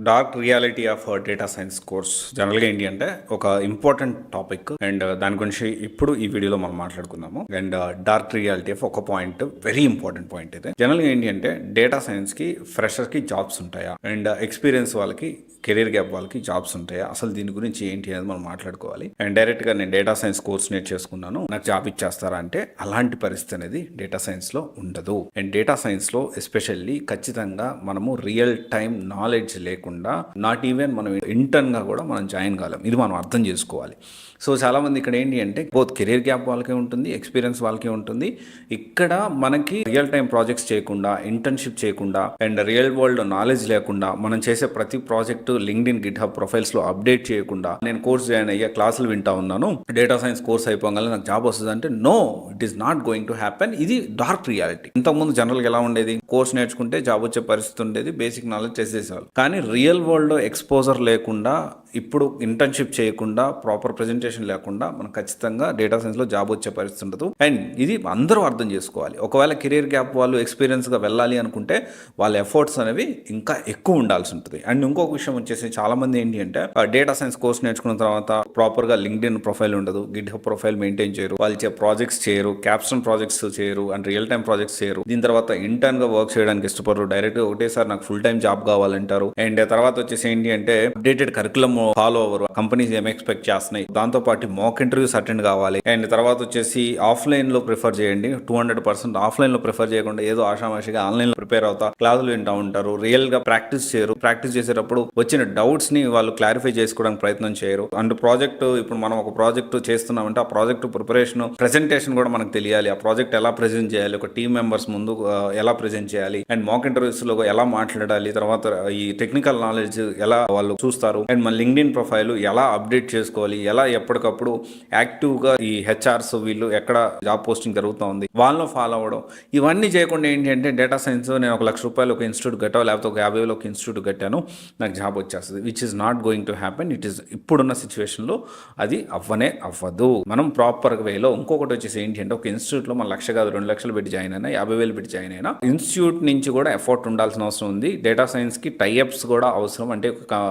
Dark reality of data science course జనరల్గా ఏంటి అంటే ఒక ఇంపార్టెంట్ టాపిక్ అండ్ దాని గురించి ఇప్పుడు ఈ వీడియోలో మనం మాట్లాడుకుందాము. అండ్ డార్క్ రియాలిటీ ఆఫ్ ఒక పాయింట్, వెరీ ఇంపార్టెంట్ పాయింట్ ఇది. జనరల్గా ఏంటి అంటే డేటా సైన్స్ కి ఫ్రెషర్ కి జాబ్స్ ఉంటాయా, అండ్ ఎక్స్పీరియన్స్ వాళ్ళకి, కెరీర్ గ్యాప్ వాళ్ళకి జాబ్స్ ఉంటాయా, అసలు దీని గురించి ఏంటి అనేది మనం మాట్లాడుకోవాలి. అండ్ డైరెక్ట్ గా నేను డేటా సైన్స్ కోర్స్ నేర్చేసుకున్నాను, నాకు జాబ్ ఇచ్చేస్తారా అంటే అలాంటి పరిస్థితి అనేది డేటా సైన్స్ లో ఉండదు. అండ్ డేటా సైన్స్ లో ఎస్పెషల్లీ ఖచ్చితంగా మనము రియల్ టైం నాలెడ్జ్ లేకుండా, నాట్ ఈవెన్ మనం ఇంటర్న్ గా కూడా మనం జాయిన్ కాలేం. ఇది మనం అర్థం చేసుకోవాలి. సో చాలా మంది ఇక్కడ ఏంటి అంటే బోత్ కెరీర్ గ్యాప్ వాళ్ళకే ఉంటుంది, ఎక్స్పీరియన్స్ వాళ్ళకే ఉంటుంది. ఇక్కడ మనకి రియల్ టైం ప్రాజెక్ట్స్ చేయకుండా, ఇంటర్న్షిప్ చేయకుండా, అండ్ రియల్ వరల్డ్ నాలెడ్జ్ లేకుండా, మనం చేసే ప్రతి ప్రాజెక్ట్ లింక్డ్ఇన్, గిట్హబ్ ప్రొఫైల్స్ లో అప్డేట్ చేయకుండా, నేను కోర్స్ జాయిన్ అయ్యా, క్లాసులు వింటా ఉన్నాను, డేటా సైన్స్ కోర్స్ అయిపోగానే నాకు జాబ్ వస్తుంది అంటే no, it is not going to happen. ఇది డార్క్ రియాలిటీ. ఇంతకుముందు జనరల్గా ఎలా ఉండేది, కోర్స్ నేర్చుకుంటే జాబ్ వచ్చే పరిస్థితి ఉండేది, బేసిక్ నాలెడ్జ్ చేసేసేవాళ్ళు. కానీ రియల్ వరల్డ్ ఎక్స్పోజర్ లేకుండా, ఇప్పుడు ఇంటర్న్షిప్ చేయకుండా, ప్రాపర్ ప్రెజెంటేషన్ లేకుండా మనం ఖచ్చితంగా డేటా సైన్స్ లో జాబ్ వచ్చే పరిస్థితి ఉండదు. అండ్ ఇది అందరూ అర్థం చేసుకోవాలి. ఒకవేళ కెరీర్ గ్యాప్ వాళ్ళు ఎక్స్పీరియన్స్ గా వెళ్ళాలి అనుకుంటే వాళ్ళ ఎఫర్ట్స్ అనేవి ఇంకా ఎక్కువ ఉండాల్సి ఉంటుంది. అండ్ ఇంకొక విషయం వచ్చేసి చాలా మంది ఏంటి అంటే డేటా సైన్స్ కోర్స్ నేర్చుకున్న తర్వాత ప్రాపర్ గా లింక్డ్ఇన్ ప్రొఫైల్ ఉండదు, గిట్హబ్ ప్రొఫైల్ మెయింటైన్ చేయరు, వాళ్ళు ఇచ్చే ప్రాజెక్ట్స్ చేయరు, క్యాప్స్టోన్ ప్రాజెక్ట్స్ చేయరు, అండ్ రియల్ టైం ప్రాజెక్ట్స్ చేయరు. దీని తర్వాత ఇంటర్న్ గా వర్క్ చేయడానికి ఇష్టపడరు, డైరెక్ట్ గా ఒకటేసారి నాకు ఫుల్ టైం జాబ్ కావాలంటారు. అండ్ తర్వాత వచ్చేసి ఏంటి అంటే అప్డేటెడ్ కరికులం ఫాలో అవ్వరు, కంపెనీస్ ఏం ఎక్స్పెక్ట్ చేస్తున్నాయి, దాంతో పాటు మాక్ ఇంటర్వ్యూస్ అటెండ్ కావాలి. అండ్ తర్వాత వచ్చేసి ఆఫ్లైన్ లో ప్రిఫర్ చేయండి, 200% ఆఫ్లైన్ లో ప్రిఫర్ చేయకుండా ఏదో ఆషామాషిగా ఆన్లైన్ లో ప్రిపేర్ అవుతా క్లాసులు వింటూ ఉంటారు, రియల్ గా ప్రాక్టీస్ చేయరు. ప్రాక్టీస్ చేసేటప్పుడు వచ్చిన డౌట్స్ ని వాళ్ళు క్లారిఫై చేసుకోవడానికి ప్రయత్నం చేయరు. అండ్ ప్రాజెక్ట్, ఇప్పుడు మనం ఒక ప్రాజెక్ట్ చేస్తున్నామంటే ఆ ప్రాజెక్ట్ ప్రిపరేషన్, ప్రెజెంటేషన్ కూడా మనకు తెలియాలి. ఆ ప్రాజెక్ట్ ఎలా ప్రెజెంట్ చేయాలి, ఒక టీమ్ మెంబర్స్ ముందు ఎలా ప్రెజెంట్ చేయాలి, అండ్ మాక్ ఇంటర్వ్యూస్ లో ఎలా మాట్లాడాలి, తర్వాత ఈ టెక్నికల్ నాలెడ్జ్ ఎలా వాళ్ళు చూస్తారు, అండ్ మన లింక్డ్ఇన్ ప్రొఫైల్ ఎలా అప్డేట్ చేసుకోవాలి, ఎలా ఎప్పటికప్పుడు యాక్టివ్ గా ఈ హెచ్ఆర్స్ వీళ్ళు ఎక్కడ జాబ్ పోస్టింగ్ జరుగుతూ ఉంది వాళ్ళని ఫాలో అవ్వడం, ఇవన్నీ చేయకుండా ఏంటి అంటే డేటా సైన్స్ నేను ₹1,00,000 ఒక ఇన్స్టిట్యూట్ కట్టావు, లేకపోతే ఒక 50,000 ఒక ఇన్స్టిట్యూట్ కట్టాను, నాకు జాబ్ వచ్చేస్తుంది. Which is not going to happen. It is ఇప్పుడున్న సిచ్యువేషన్ లో అది అవ్వదు. మనం ప్రాపర్ వేలో. ఇంకొకటి వచ్చేసి ఏంటి అంటే ఒక ఇన్స్టిట్యూట్ లో మన 1,00,000 కాదు 2,00,000 పెట్టి జాయిన్ అయినా, 50,000 పెట్టి జాయిన్ అయినా, ఇన్స్టిట్యూట్ నుంచి కూడా ఎఫర్ట్ ఉండాల్సిన అవసరం ఉంది. డేటా సైన్స్ కి టైఅప్స్ కూడా అవసరం. అంటే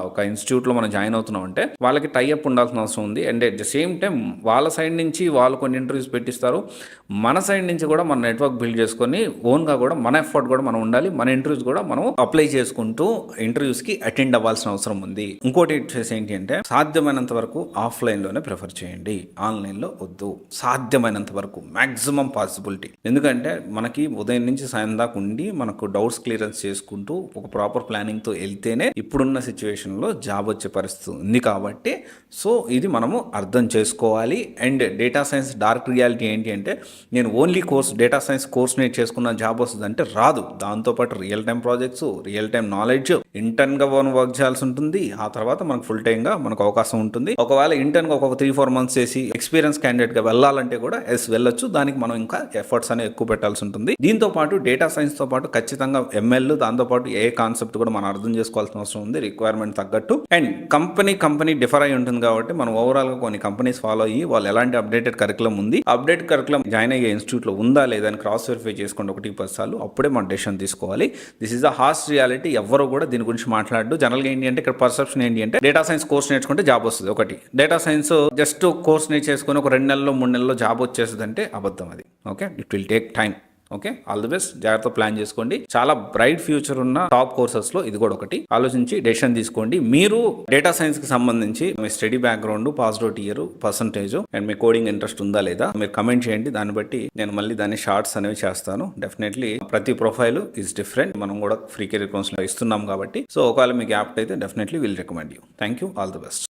ఒక ఇన్స్టిట్యూట్ లో మనం జాయిన్ అవుతున్నాం అంటే వాళ్ళకి టైఅప్ ఉండాల్సిన అవసరం ఉంది. And at the same time వాళ్ళ సైడ్ నుంచి వాళ్ళు కొన్ని ఇంటర్వ్యూస్ పెట్టిస్తారు, మన సైడ్ నుంచి కూడా మన నెట్వర్క్ బిల్డ్ చేసుకొని ఓన్ గా కూడా మన ఎఫర్ట్ కూడా మనం ఉండాలి. మన ఇంటర్వ్యూస్ కూడా మనం అప్లై చేసుకుంటూ ఇంటర్వ్యూస్ కి అటెండ్ అవ్వాల్సిన అవసరం ఉంది. ఇంకోటి వచ్చేసి ఏంటి అంటే సాధ్యమైనంత వరకు ఆఫ్లైన్ లోనే ప్రిఫర్ చేయండి, ఆన్లైన్ లో వద్దు. సాధ్యమైనంత వరకు మాక్సిమం పాసిబిలిటీ. ఎందుకంటే మనకి ఉదయం నుంచి సాయం దాకా ఉండి మనకు డౌట్స్ క్లియరెన్స్ చేసుకుంటూ ఒక ప్రాపర్ ప్లానింగ్ తో వెళ్తేనే ఇప్పుడున్న సిచ్యువేషన్ లో జాబ్ వచ్చే పరిస్థితి ఉంది. కాబట్టి సో ఇది మనము అర్థం చేసుకోవాలి. And data science dark reality ఏంటి అంటే నేను ఓన్లీ డేటా సైన్స్ కోర్స్ నేర్చేసుకున్న జాబ్ వస్తుంది అంటే రాదు. దాంతోపాటు real time projects, real time knowledge, intern గా వర్క్ చేయాల్సి ఉంటుంది. ఆ తర్వాత మనకు ఫుల్ టైం గా మనకు అవకాశం ఉంటుంది. ఒకవేళ ఇంటర్న్ గా ఒక 3-4 months చేసి ఎక్స్పీరియన్స్ క్యాండిడేట్ గా వెళ్ళాలంటే కూడా వెళ్ళొచ్చు. దానికి మనం ఇంకా ఎఫర్ట్స్ అనేవి ఎక్కువ పెట్టాల్సి ఉంటుంది. దీంతో పాటు డేటా సైన్స్ తో పాటు ఖచ్చితంగా ఎంఎల్, దాంతో పాటు ఏ కాన్సెప్ట్ కూడా మనం అర్థం చేసుకోవాల్సిన అవసరం ఉంది, రిక్వైర్మెంట్ తగ్గట్టు. అండ్ కంపెనీ డిఫర్ అయి ఉంటుంది కాబట్టి మనం ఓవరాల్ గా కొన్ని కంపెనీస్ ఫాలో అయ్యి వాళ్ళు ఎలాంటి అప్డేటెడ్ కరికులం ఉంది, అప్డేట్ కరికులం జాయిన్ అయ్యే ఇన్స్టిట్యూట్ లో ఉందా లేదా అని క్రాస్ వెరిఫై చేసుకోండి 1-10 సార్లు. అప్పుడే మనం డెసిషన్ తీసుకోవాలి. This is the harsh reality. ఎవరు కూడా దీని గురించి మాట్లాడు. జనరల్ గా ఏంటి అంటే ఇక్కడ పర్సెప్షన్ ఏంటి అంటే డేటా సైన్స్ కోర్స్ నేర్చుకుంటే జాబ్ వస్తుంది. ఒకటి, డేటా సైన్స్ జస్ట్ కోర్స్ నేర్చేసుకుని ఒక 2 నెలల్లో 3 నెలల్లో జాబ్ వచ్చేస్తుంది అంటే అబద్ధం అది. Okay, it will take time. Okay, all the best. జాగ్రత్త ప్లాన్ చేసుకోండి. చాలా బ్రైట్ ఫ్యూచర్ ఉన్న టాప్ కోర్సెస్ లో ఇది కూడా ఒకటి. ఆలోచించి డెసిషన్ తీసుకోండి. మీరు డేటా సైన్స్ కి సంబంధించి మీ study background, passed out year, percentage, and మీ కోడింగ్ ఇంట్రెస్ట్ ఉందా లేదా మీరు కమెంట్ చేయండి. దాన్ని బట్టి నేను మళ్ళీ దాన్ని షార్ట్స్ అనేవి చేస్తాను. డెఫినెట్లీ ప్రతి ప్రొఫైల్ ఈస్ డిఫరెంట్. మనం కూడా ఫ్రీ కెరీర్ కౌన్సిలింగ్ ఇస్తున్నాం కాబట్టి సో ఒకవేళ మీకు యాప్ట్ అయితే definitely will recommend you. Thank you. All the best.